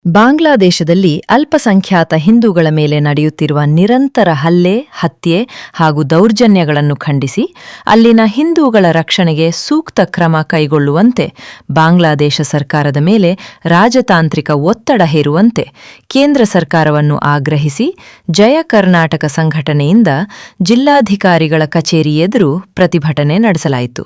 ಬಾಂಗ್ಲಾದೇಶದಲ್ಲಿ ಅಲ್ಪಸಂಖ್ಯಾತ ಹಿಂದೂಗಳ ಮೇಲೆ ನಡೆಯುತ್ತಿರುವ ನಿರಂತರ ಹಲ್ಲೆ, ಹತ್ಯೆ ಹಾಗೂ ದೌರ್ಜನ್ಯಗಳನ್ನು ಖಂಡಿಸಿ ಅಲ್ಲಿನ ಹಿಂದೂಗಳ ರಕ್ಷಣೆಗೆ ಸೂಕ್ತ ಕ್ರಮ ಕೈಗೊಳ್ಳುವಂತೆ ಬಾಂಗ್ಲಾದೇಶ ಸರ್ಕಾರದ ಮೇಲೆ ರಾಜತಾಂತ್ರಿಕ ಒತ್ತಡ ಹೇರುವಂತೆ ಕೇಂದ್ರ ಸರ್ಕಾರವನ್ನು ಆಗ್ರಹಿಸಿ ಜಯ ಕರ್ನಾಟಕ ಸಂಘಟನೆಯಿಂದ ಜಿಲ್ಲಾಧಿಕಾರಿಗಳ ಕಚೇರಿ ಎದುರು ಪ್ರತಿಭಟನೆ ನಡೆಸಲಾಯಿತು.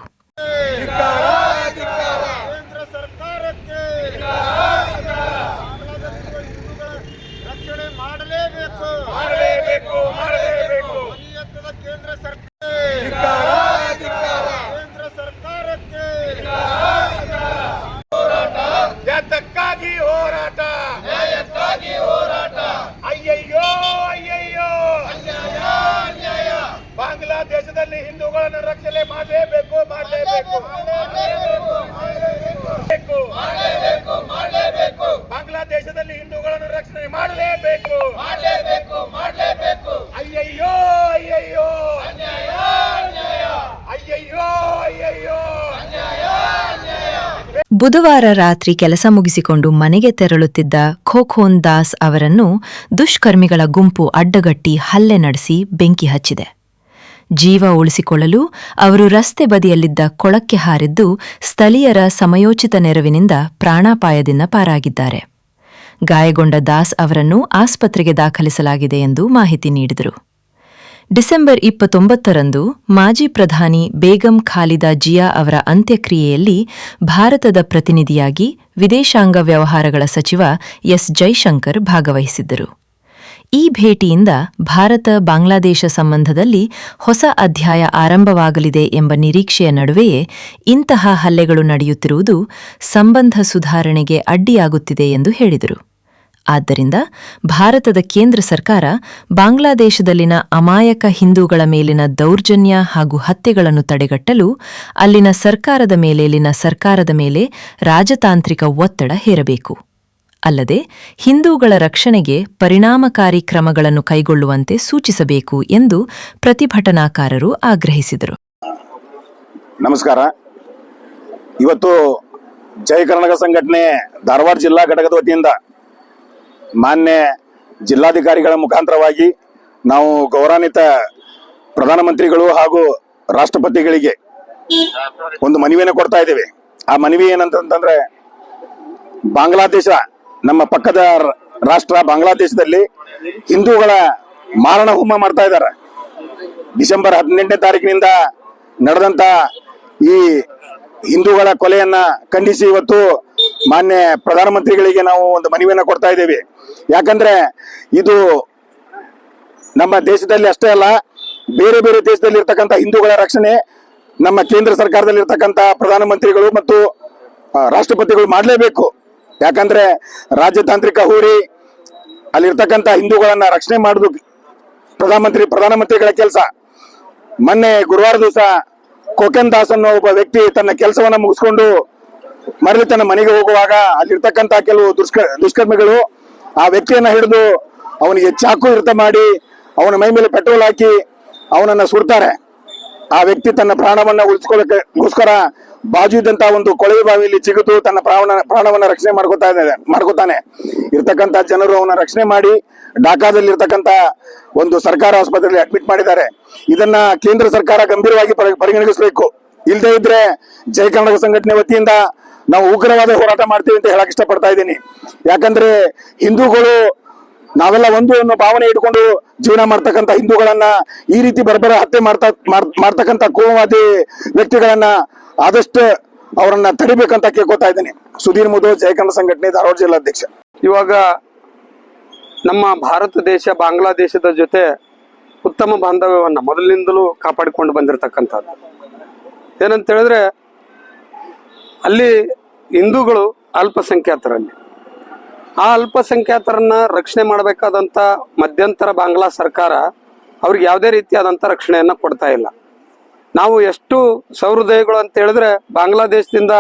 ಬಾಂಗ್ಲಾದೇಶದಲ್ಲಿ ಹಿಂದೂಗಳನ್ನು ರಕ್ಷಣೆ ಮಾಡಲೇಬೇಕು. ಬಾಂಗ್ಲಾದೇಶದಲ್ಲಿ ಹಿಂದೂಗಳನ್ನು ರಕ್ಷಣೆ ಮಾಡಲೇಬೇಕು. ಅಯ್ಯಯ್ಯೋ ಅಯ್ಯಯ್ಯೋ ಅಯ್ಯಯ್ಯೋ ಅಯ್ಯಯ್ಯೋ. ಬುಧವಾರ ರಾತ್ರಿ ಕೆಲಸ ಮುಗಿಸಿಕೊಂಡು ಮನೆಗೆ ತೆರಳುತ್ತಿದ್ದ ಖೋಖೋನ್ ದಾಸ್ ಅವರನ್ನು ದುಷ್ಕರ್ಮಿಗಳ ಗುಂಪು ಅಡ್ಡಗಟ್ಟಿ ಹಲ್ಲೆ ನಡೆಸಿ ಬೆಂಕಿ ಹಚ್ಚಿದೆ. ಜೀವ ಉಳಿಸಿಕೊಳ್ಳಲು ಅವರು ರಸ್ತೆ ಬದಿಯಲ್ಲಿದ್ದ ಕೊಳಕ್ಕೆ ಹಾರಿದ್ದು ಸ್ಥಳೀಯರ ಸಮಯೋಚಿತ ನೆರವಿನಿಂದ ಪ್ರಾಣಾಪಾಯದಿಂದ ಪಾರಾಗಿದ್ದಾರೆ. ಗಾಯಗೊಂಡ ದಾಸ್ ಅವರನ್ನು ಆಸ್ಪತ್ರೆಗೆ ದಾಖಲಿಸಲಾಗಿದೆ ಎಂದು ಮಾಹಿತಿ ನೀಡಿದರು. ಡಿಸೆಂಬರ್ 29ರಂದು ಮಾಜಿ ಪ್ರಧಾನಿ ಬೇಗಂ ಖಾಲಿದಾ ಜಿಯಾ ಅವರ ಅಂತ್ಯಕ್ರಿಯೆಯಲ್ಲಿ ಭಾರತದ ಪ್ರತಿನಿಧಿಯಾಗಿ ವಿದೇಶಾಂಗ ವ್ಯವಹಾರಗಳ ಸಚಿವ ಎಸ್ ಜೈಶಂಕರ್ ಭಾಗವಹಿಸಿದ್ದರು. ಈ ಭೇಟಿಯಿಂದ ಭಾರತ-ಬಾಂಗ್ಲಾದೇಶ ಸಂಬಂಧದಲ್ಲಿ ಹೊಸ ಅಧ್ಯಾಯ ಆರಂಭವಾಗಲಿದೆ ಎಂಬ ನಿರೀಕ್ಷೆಯ ನಡುವೆಯೇ ಇಂತಹ ಹಲ್ಲೆಗಳು ನಡೆಯುತ್ತಿರುವುದು ಸಂಬಂಧ ಸುಧಾರಣೆಗೆ ಅಡ್ಡಿಯಾಗುತ್ತಿದೆ ಎಂದು ಹೇಳಿದರು. ಆದ್ದರಿಂದ ಭಾರತದ ಕೇಂದ್ರ ಸರ್ಕಾರ ಬಾಂಗ್ಲಾದೇಶದಲ್ಲಿನ ಅಮಾಯಕ ಹಿಂದೂಗಳ ಮೇಲಿನ ದೌರ್ಜನ್ಯ ಹಾಗೂ ಹತ್ಯೆಗಳನ್ನು ತಡೆಗಟ್ಟಲು ಅಲ್ಲಿನ ಸರ್ಕಾರದ ಮೇಲೆ ರಾಜತಾಂತ್ರಿಕ ಒತ್ತಡ ಹೇರಬೇಕು. ಅಲ್ಲದೆ ಹಿಂದೂಗಳ ರಕ್ಷಣೆಗೆ ಪರಿಣಾಮಕಾರಿ ಕ್ರಮಗಳನ್ನು ಕೈಗೊಳ್ಳುವಂತೆ ಸೂಚಿಸಬೇಕು ಎಂದು ಪ್ರತಿಭಟನಾಕಾರರು ಆಗ್ರಹಿಸಿದರು. ನಮಸ್ಕಾರ. ಇವತ್ತು ಜಯ ಕರ್ನಾಟಕ ಸಂಘಟನೆ ಧಾರವಾಡ ಜಿಲ್ಲಾ ಘಟಕದ ವತಿಯಿಂದ ಮಾನ್ಯ ಜಿಲ್ಲಾಧಿಕಾರಿಗಳ ಮುಖಾಂತರವಾಗಿ ನಾವು ಗೌರವಾನ್ವಿತ ಪ್ರಧಾನಮಂತ್ರಿಗಳು ಹಾಗೂ ರಾಷ್ಟ್ರಪತಿಗಳಿಗೆ ಒಂದು ಮನವಿಯನ್ನು ಕೊಡ್ತಾ ಇದ್ದೇವೆ. ಆ ಮನವಿ ಏನಂತಂದ್ರೆ, ಬಾಂಗ್ಲಾದೇಶ ನಮ್ಮ ಪಕ್ಕದ ರಾಷ್ಟ್ರ ಬಾಂಗ್ಲಾದೇಶದಲ್ಲಿ ಹಿಂದೂಗಳ ಮಾರಣ ಹೋಮ ಮಾಡ್ತಾ ಇದ್ದಾರೆ. ಡಿಸೆಂಬರ್ 18ನೇ ತಾರೀಕಿನಿಂದ ನಡೆದಂತ ಈ ಹಿಂದೂಗಳ ಕೊಲೆಯನ್ನ ಖಂಡಿಸಿ ಇವತ್ತು ಮಾನ್ಯ ಪ್ರಧಾನಮಂತ್ರಿಗಳಿಗೆ ನಾವು ಒಂದು ಮನವಿಯನ್ನ ಕೊಡ್ತಾ ಇದ್ದೇವೆ. ಯಾಕಂದ್ರೆ ಇದು ನಮ್ಮ ದೇಶದಲ್ಲಿ ಅಷ್ಟೇ ಅಲ್ಲ, ಬೇರೆ ಬೇರೆ ದೇಶದಲ್ಲಿ ಇರ್ತಕ್ಕಂಥ ಹಿಂದೂಗಳ ರಕ್ಷಣೆ ನಮ್ಮ ಕೇಂದ್ರ ಸರ್ಕಾರದಲ್ಲಿ ಇರ್ತಕ್ಕಂಥ ಪ್ರಧಾನಮಂತ್ರಿಗಳು ಮತ್ತು ರಾಷ್ಟ್ರಪತಿಗಳು ಮಾಡಲೇಬೇಕು. ಯಾಕಂದ್ರೆ ರಾಜತಾಂತ್ರಿಕ ಹೂಡಿ ಅಲ್ಲಿರ್ತಕ್ಕಂಥ ಹಿಂದೂಗಳನ್ನ ರಕ್ಷಣೆ ಮಾಡುದು ಪ್ರಧಾನಮಂತ್ರಿಗಳ ಕೆಲಸ. ಮೊನ್ನೆ ಗುರುವಾರ ದಿವಸ ಖೋಖೋನ್ ದಾಸ್ ಅನ್ನೋ ಒಬ್ಬ ವ್ಯಕ್ತಿ ತನ್ನ ಕೆಲಸವನ್ನ ಮುಗಿಸ್ಕೊಂಡು ಮರಳಿ ತನ್ನ ಮನೆಗೆ ಹೋಗುವಾಗ ಅಲ್ಲಿರ್ತಕ್ಕಂಥ ಕೆಲವು ದುಷ್ಕರ್ಮಿಗಳು ಆ ವ್ಯಕ್ತಿಯನ್ನ ಹಿಡಿದು ಅವನಿಗೆ ಚಾಕು ಇರ್ತ ಮಾಡಿ ಅವನ ಮೈ ಮೇಲೆ ಪೆಟ್ರೋಲ್ ಹಾಕಿ ಅವನನ್ನ ಸುಡ್ತಾರೆ. ಆ ವ್ಯಕ್ತಿ ತನ್ನ ಪ್ರಾಣವನ್ನ ಉಳಿಸ್ಕೊಳ್ಳೋಕ್ಕೋಸ್ಕರ ಬಾಜು ಇದ್ದಂತ ಒಂದು ಕೊಳವೆ ಬಾವಿಯಲ್ಲಿ ಚಿಗುತು ತನ್ನ ಪ್ರಾಣವನ್ನ ರಕ್ಷಣೆ ಮಾಡ್ಕೋತಾನೆ. ಇರ್ತಕ್ಕಂಥ ಜನರು ಅವನ ರಕ್ಷಣೆ ಮಾಡಿ ಢಾಕಾದಲ್ಲಿ ಇರ್ತಕ್ಕಂಥ ಒಂದು ಸರ್ಕಾರ ಆಸ್ಪತ್ರೆಯಲ್ಲಿ ಅಡ್ಮಿಟ್ ಮಾಡಿದ್ದಾರೆ. ಇದನ್ನ ಕೇಂದ್ರ ಸರ್ಕಾರ ಗಂಭೀರವಾಗಿ ಪರಿಗಣಿಸಬೇಕು. ಇಲ್ಲದೆ ಇದ್ರೆ ಜಯ ಕರ್ನಾಟಕ ಸಂಘಟನೆ ವತಿಯಿಂದ ನಾವು ಉಗ್ರವಾದ ಹೋರಾಟ ಮಾಡ್ತೀವಿ ಅಂತ ಹೇಳಕ್ ಇಷ್ಟಪಡ್ತಾ ಇದ್ದೀನಿ. ಯಾಕಂದ್ರೆ ಹಿಂದೂಗಳು ನಾವೆಲ್ಲ ಒಂದು ಅನ್ನೋ ಭಾವನೆ ಇಟ್ಕೊಂಡು ಜೀವನ ಮಾಡ್ತಕ್ಕಂಥ ಹಿಂದೂಗಳನ್ನ ಈ ರೀತಿ ಬರ್ಬರ ಹತ್ಯೆ ಮಾಡ್ತಕ್ಕಂಥ ಕೋಮುವಾದಿ ವ್ಯಕ್ತಿಗಳನ್ನ ಆದಷ್ಟು ಅವರನ್ನ ತಡಿಬೇಕಂತ ಕೇಳ್ಕೊತಾ ಇದ್ದೀನಿ. ಸುಧೀರ್ ಮುದೋಳ್, ಜಯ ಕರ್ನಾಟಕ ಸಂಘಟನೆ ಧಾರವಾಡ ಜಿಲ್ಲಾಧ್ಯಕ್ಷ. ಇವಾಗ ನಮ್ಮ ಭಾರತ ದೇಶ ಬಾಂಗ್ಲಾದೇಶದ ಜೊತೆ ಉತ್ತಮ ಬಾಂಧವ್ಯವನ್ನ ಮೊದಲಿನಿಂದಲೂ ಕಾಪಾಡಿಕೊಂಡು ಬಂದಿರತಕ್ಕಂಥದ್ದು. ಏನಂತ ಹೇಳಿದ್ರೆ, ಅಲ್ಲಿ ಹಿಂದೂಗಳು ಅಲ್ಪಸಂಖ್ಯಾತರಲ್ಲಿ, ಆ ಅಲ್ಪಸಂಖ್ಯಾತರನ್ನ ರಕ್ಷಣೆ ಮಾಡಬೇಕಾದಂತ ಮಧ್ಯಂತರ ಬಾಂಗ್ಲಾ ಸರ್ಕಾರ ಅವ್ರಿಗೆ ಯಾವುದೇ ರೀತಿಯಾದಂತ ರಕ್ಷಣೆಯನ್ನ ಕೊಡ್ತಾ ಇಲ್ಲ. ನಾವು ಎಷ್ಟು ಸಹೃದಯಗಳು ಅಂತ ಹೇಳಿದ್ರೆ, ಬಾಂಗ್ಲಾದೇಶದಿಂದ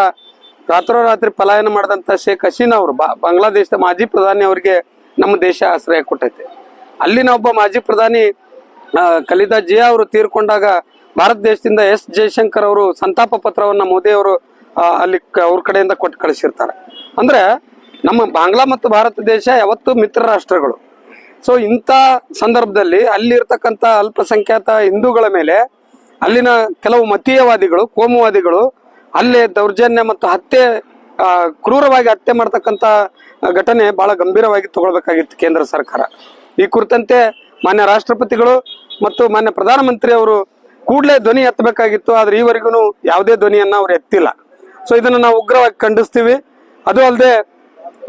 ರಾತ್ರೋರಾತ್ರಿ ಪಲಾಯನ ಮಾಡಿದಂತ ಶೇಖ್ ಹಸೀನಾ ಅವರು ಬಾಂಗ್ಲಾದೇಶದ ಮಾಜಿ ಪ್ರಧಾನಿ ಅವರಿಗೆ ನಮ್ಮ ದೇಶ ಆಶ್ರಯ ಕೊಟ್ಟೈತೆ. ಅಲ್ಲಿನ ಒಬ್ಬ ಮಾಜಿ ಪ್ರಧಾನಿ ಖಲೀದಾ ಜಿಯಾ ಅವರು ತೀರ್ಕೊಂಡಾಗ ಭಾರತ ದೇಶದಿಂದ ಎಸ್ ಜೈಶಂಕರ್ ಅವರು ಸಂತಾಪ ಪತ್ರವನ್ನ ಮೋದಿ ಅವರು ಅಲ್ಲಿ ಅವ್ರ ಕಡೆಯಿಂದ ಕೊಟ್ಟು ಕಳಿಸಿರ್ತಾರೆ. ಅಂದ್ರೆ ನಮ್ಮ ಬಾಂಗ್ಲಾ ಮತ್ತು ಭಾರತ ದೇಶ ಯಾವತ್ತೂ ಮಿತ್ರ ರಾಷ್ಟ್ರಗಳು. ಸೊ ಇಂಥ ಸಂದರ್ಭದಲ್ಲಿ ಅಲ್ಲಿರ್ತಕ್ಕಂಥ ಅಲ್ಪಸಂಖ್ಯಾತ ಹಿಂದೂಗಳ ಮೇಲೆ ಅಲ್ಲಿನ ಕೆಲವು ಮತೀಯವಾದಿಗಳು, ಕೋಮುವಾದಿಗಳು ಅಲ್ಲೇ ದೌರ್ಜನ್ಯ ಮತ್ತು ಹತ್ಯೆ, ಕ್ರೂರವಾಗಿ ಹತ್ಯೆ ಮಾಡ್ತಕ್ಕಂಥ ಘಟನೆ ಬಹಳ ಗಂಭೀರವಾಗಿ ತಗೊಳ್ಬೇಕಾಗಿತ್ತು ಕೇಂದ್ರ ಸರ್ಕಾರ. ಈ ಕುರಿತಂತೆ ಮಾನ್ಯ ರಾಷ್ಟ್ರಪತಿಗಳು ಮತ್ತು ಮಾನ್ಯ ಪ್ರಧಾನಮಂತ್ರಿ ಅವರು ಕೂಡಲೇ ಧ್ವನಿ ಎತ್ತಬೇಕಾಗಿತ್ತು. ಆದ್ರೆ ಈವರೆಗೂ ಯಾವುದೇ ಧ್ವನಿಯನ್ನ ಅವ್ರು ಎತ್ತಿಲ್ಲ. ಸೊ ಇದನ್ನು ನಾವು ಉಗ್ರವಾಗಿ ಖಂಡಿಸ್ತೀವಿ. ಅದು ಅಲ್ಲದೆ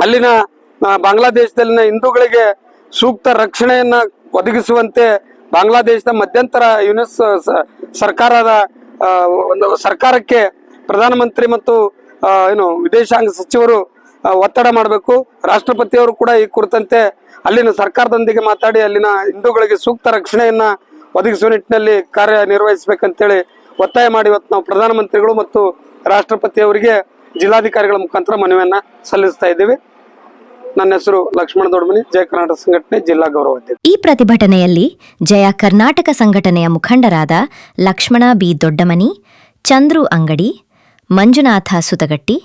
ಅಲ್ಲಿನ ಬಾಂಗ್ಲಾದೇಶದಲ್ಲಿನ ಹಿಂದೂಗಳಿಗೆ ಸೂಕ್ತ ರಕ್ಷಣೆಯನ್ನ ಒದಗಿಸುವಂತೆ ಬಾಂಗ್ಲಾದೇಶದ ಮಧ್ಯಂತರ ಯುನೆಸ್ ಸರ್ಕಾರದ ಒಂದು ಸರ್ಕಾರಕ್ಕೆ ಪ್ರಧಾನಮಂತ್ರಿ ಮತ್ತು ವಿದೇಶಾಂಗ ಸಚಿವರು ಒತ್ತಡ ಮಾಡಬೇಕು. ರಾಷ್ಟ್ರಪತಿಯವರು ಕೂಡ ಈ ಕುರಿತಂತೆ ಅಲ್ಲಿನ ಸರ್ಕಾರದೊಂದಿಗೆ ಮಾತಾಡಿ ಅಲ್ಲಿನ ಹಿಂದೂಗಳಿಗೆ ಸೂಕ್ತ ರಕ್ಷಣೆಯನ್ನ ಒದಗಿಸುವ ನಿಟ್ಟಿನಲ್ಲಿ ಕಾರ್ಯನಿರ್ವಹಿಸಬೇಕಂತೇಳಿ ಒತ್ತಾಯ ಮಾಡಿ ಇವತ್ತು ನಾವು ಪ್ರಧಾನಮಂತ್ರಿಗಳು ಮತ್ತು ರಾಷ್ಟ್ರಪತಿಯವರಿಗೆ ಜಿಲ್ಲಾಧಿಕಾರಿಗಳ ಮುಖಾಂತರ ಮನವಿಯನ್ನ ಸಲ್ಲಿಸ್ತಾ ಇದ್ದೀವಿ. ನನ್ನ ಹೆಸರು ಲಕ್ಷ್ಮಣ ದೊಡ್ಡಮನಿ, ಜಯ ಕರ್ನಾಟಕ ಸಂಘಟನೆ ಜಿಲ್ಲಾ ಗೌರವ ಅಧ್ಯಕ್ಷ. ಈ ಪ್ರತಿಭಟನೆಯಲ್ಲಿ ಜಯ ಕರ್ನಾಟಕ ಸಂಘಟನೆಯ ಮುಖಂಡರಾದ ಲಕ್ಷ್ಮಣ ಬಿ ದೊಡ್ಡಮನಿ, ಚಂದ್ರು ಅಂಗಡಿ, ಮಂಜುನಾಥ ಸುತಗಟ್ಟಿ,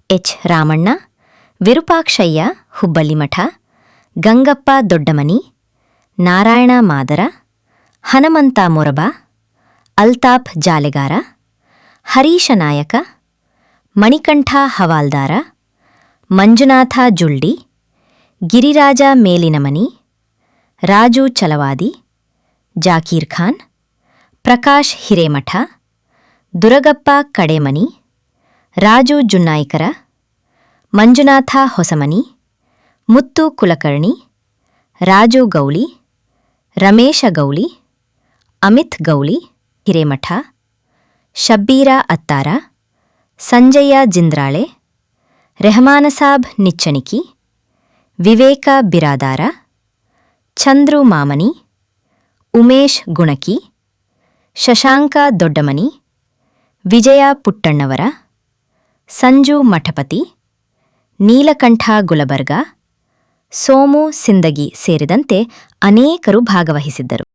ಎಚ್ ರಾಮಣ್ಣ, ವಿರೂಪಾಕ್ಷಯ್ಯ ಹುಬ್ಬಳ್ಳಿ ಮಠ, ಗಂಗಪ್ಪ ದೊಡ್ಡಮನಿ, ನಾರಾಯಣ ಮಾದರ, ಹನುಮಂತ ಮೊರಬ, ಅಲ್ತಾಫ್ ಜಾಲೆಗಾರ, ಹರೀಶ ನಾಯಕ, ಮಣಿಕಂಠ ಹವಾಲ್ದಾರ, ಮಂಜುನಾಥ ಜುಲ್ಡಿ, ಗಿರಿರಾಜ ಮೇಲಿನಮನಿ, ರಾಜು ಚಲವಾದಿ, ಜಾಕೀರ್ ಖಾನ್, ಪ್ರಕಾಶ್ ಹಿರೇಮಠ, ದುರಗಪ್ಪ ಕಡೇಮನಿ, ರಾಜು ಜುನ್ನಾಯ್ಕರ, ಮಂಜುನಾಥ ಹೊಸಮನಿ, ಮುತ್ತು ಕುಲಕರ್ಣಿ, ರಾಜು ಗೌಳಿ, ರಮೇಶ ಗೌಳಿ, ಅಮಿತ್ ಗೌಳಿ ಹಿರೇಮಠ, ಶಬ್ಬೀರ ಅತ್ತಾರ, ಸಂಜಯ್ಯ ಜಿಂದ್ರಾಳೆ, ರೆಹಮಾನಸಾಬ್ ನಿಚ್ಚಣಿಕಿ, ವಿವೇಕ ಬಿರಾದಾರ, ಚಂದ್ರು ಮಾಮನಿ, ಉಮೇಶ್ ಗುಣಕಿ, ಶಶಾಂಕ ದೊಡ್ಡಮನಿ, ವಿಜಯ ಪುಟ್ಟಣ್ಣವರ, ಸಂಜು ಮಠಪತಿ, ನೀಲಕಂಠ ಗುಲಬರ್ಗ, ಸೋಮು ಸಿಂದಗಿ ಸೇರಿದಂತೆ ಅನೇಕರು ಭಾಗವಹಿಸಿದ್ದರು.